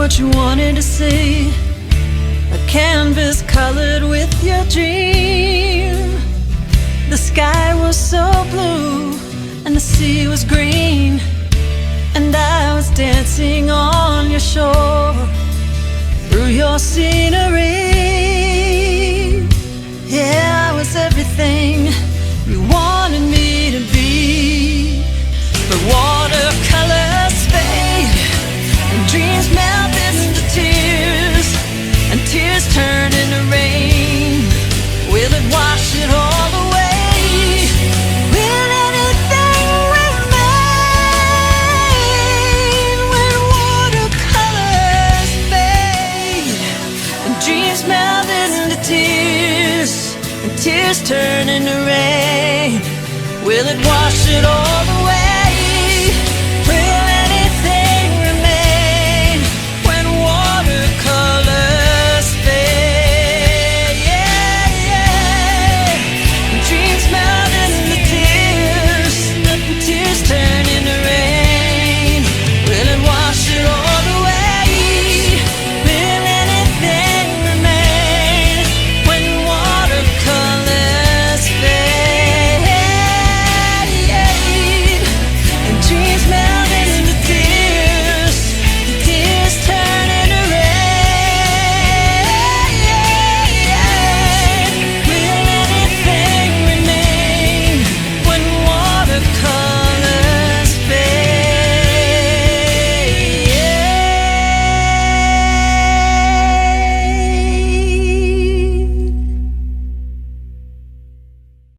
what you wanted to see, a canvas colored with your dream. The sky was so blue and the sea was green, and I was dancing on your shore through your scenery. Yeah, I was everything you wanted me to be. But watercolors fade and dreams melt into tears, and tears turn into rain. Will it wash it all away? Will anything remain when watercolors fade and dreams melt into tears, and tears turn into rain? Will it wash it all